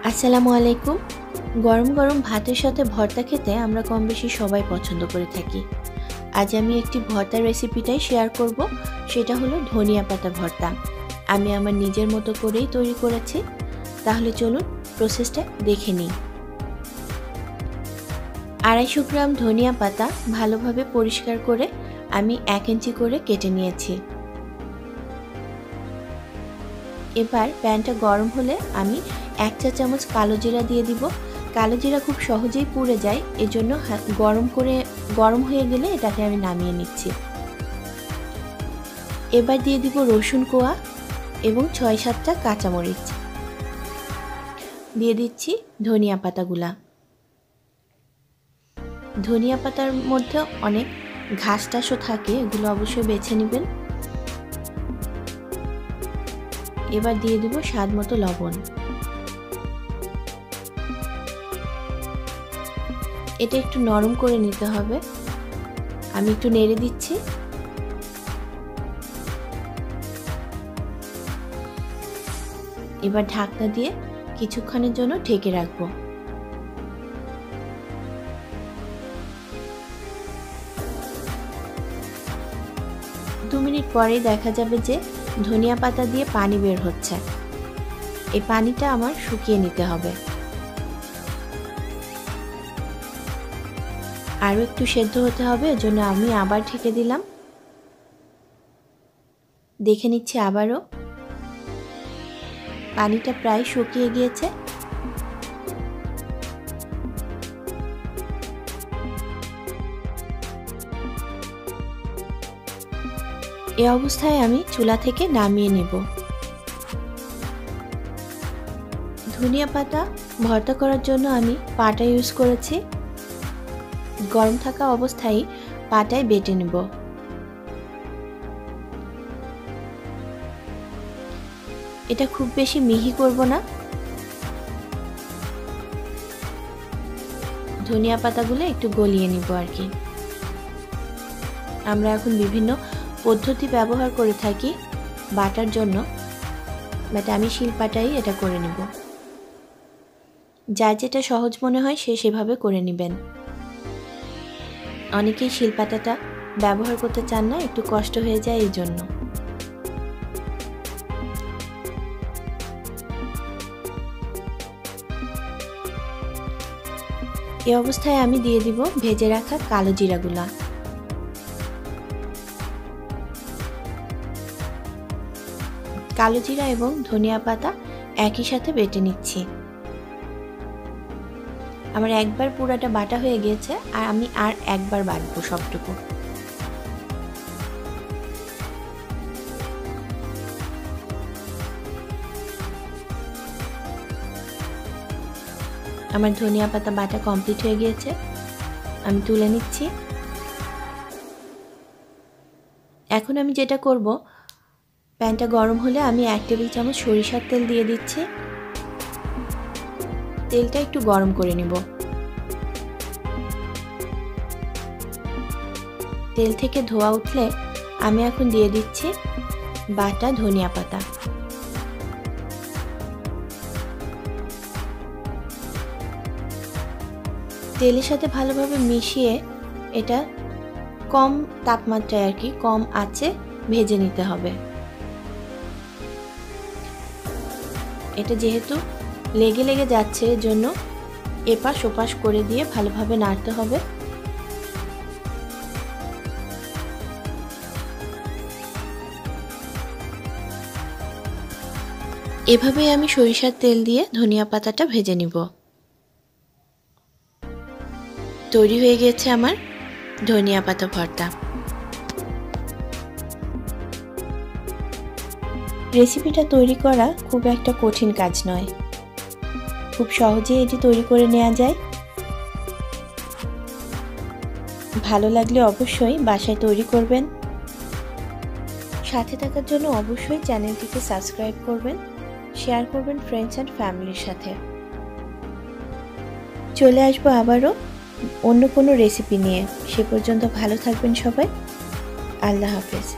আসসালামু আলাইকুম। গরম গরম ভাতের সাথে ভর্তা খেতে আমরা কম বেশি সবাই পছন্দ করে থাকি। আজ আমি একটি ভর্তার রেসিপিটাই শেয়ার করব, সেটা হলো ধনিয়া পাতা ভর্তা। আমি আমার নিজের মতো করেই তৈরি করেছি। তাহলে চলুন প্রসেসটা দেখে নিই। 250 গ্রাম ধনিয়া পাতা ভালোভাবে পরিষ্কার করে আমি 1 ইঞ্চি করে কেটে নিয়েছি। এবার প্যানটা গরম হলে আমি 1 চা চামচ কালো জিরা দিয়ে দিব। কালো জিরা খুব সহজেই পুড়ে যায়, এজন্য গরম হয়ে গেলে এটাকে আমি নামিয়ে নিচ্ছি। এবার দিয়ে দিব রসুন কোয়া এবং 6-7টা কাঁচামরিচ। দিয়ে দিচ্ছি ধনিয়া পাতাগুলা। ধনিয়া পাতার মধ্যে অনেক ঘাস টাসও থাকে, এগুলো অবশ্যই বেছে নেবেন। এবার দিয়ে দিব স্বাদ মতো লবণ। এটা একটু নরম করে নিতে হবে। আমি একটু নেড়ে দিচ্ছি। এবার ঢাকনা দিয়ে কিছুক্ষণের জন্য ঢেকে রাখবো। দু মিনিট পরেই দেখা যাবে যে ধনিয়া পাতা দিয়ে পানি বের হচ্ছে। এই পানিটা আমার শুকিয়ে নিতে হবে। আরও একটু সেদ্ধ হতে হবে, এজন্য আমি আবার ঢেকে দিলাম। দেখে নিচ্ছি আবারও, পানিটা প্রায় শুকিয়ে গিয়েছে। এই অবস্থায় আমি চুলা থেকে নামিয়ে নেব। ধনিয়া পাতা ভর্তা করার জন্য আমি পাটা ইউজ করেছি। গরম থাকা অবস্থায় পাটায় বেটে নেব। এটা খুব বেশি মিহি করব না। ধনিয়া পাতাগুলো একটু গলিয়ে নিব আর কি। আমরা এখন বিভিন্ন পদ্ধতি ব্যবহার করে থাকি বাটার জন্য, বাট আমি শিলপাটাই এটা করে নিব। যার যেটা সহজ মনে হয় সে সেভাবে করে নেবেন। অনেকেই শিলপাটাটা ব্যবহার করতে চান না, একটু কষ্ট হয়ে যায় এই জন্য। এই অবস্থায় আমি দিয়ে দিব ভেজে রাখা কালো জিরাগুলা। কালো জিরা এবং ধনিয়া পাতা একই সাথে বেটে নিচ্ছি। আমার একবার পুরাটা বাটা হয়ে গিয়েছে, আর আমি আর একবার বাটবো সবটুকু। আমার ধনিয়া পাতা বাটা কমপ্লিট হয়ে গিয়েছে, আমি তুলে নিচ্ছি। এখন আমি যেটা করব, প্যানটা গরম হলে আমি 1 টেবিল চামচ সরিষার তেল দিয়ে দিচ্ছি। তেলটা একটু গরম করে নিব। তেল থেকে ধোঁয়া উঠলে আমি এখন দিয়ে দিচ্ছি বাটা ধনিয়া পাতা। তেলের সাথে ভালোভাবে মিশিয়ে এটা কম তাপমাত্রায় আর কি, কম আঁচে ভেজে নিতে হবে। এটা যেহেতু লেগে লেগে যাচ্ছে, এজন্য এপাশ ওপাশ করে দিয়ে ভালোভাবে নাড়তে হবে। এভাবেই আমি সরিষার তেল দিয়ে ধনিয়া পাতাটা ভেজে নিব। তৈরি হয়ে গেছে আমার ধনিয়া পাতা ভর্তা। রেসিপিটা তৈরি করা খুব একটা কঠিন কাজ নয়, খুব সহজেই এটি তৈরি করে নেওয়া যায়। ভালো লাগলে অবশ্যই বাসায় তৈরি করবেন। সাথে থাকার জন্য অবশ্যই চ্যানেলটিকে সাবস্ক্রাইব করবেন, শেয়ার করবেন ফ্রেন্ডস অ্যান্ড ফ্যামিলির সাথে। চলে আসবো আবারও অন্য কোনো রেসিপি নিয়ে। সে পর্যন্ত ভালো থাকবেন সবাই। আল্লাহ হাফেজ।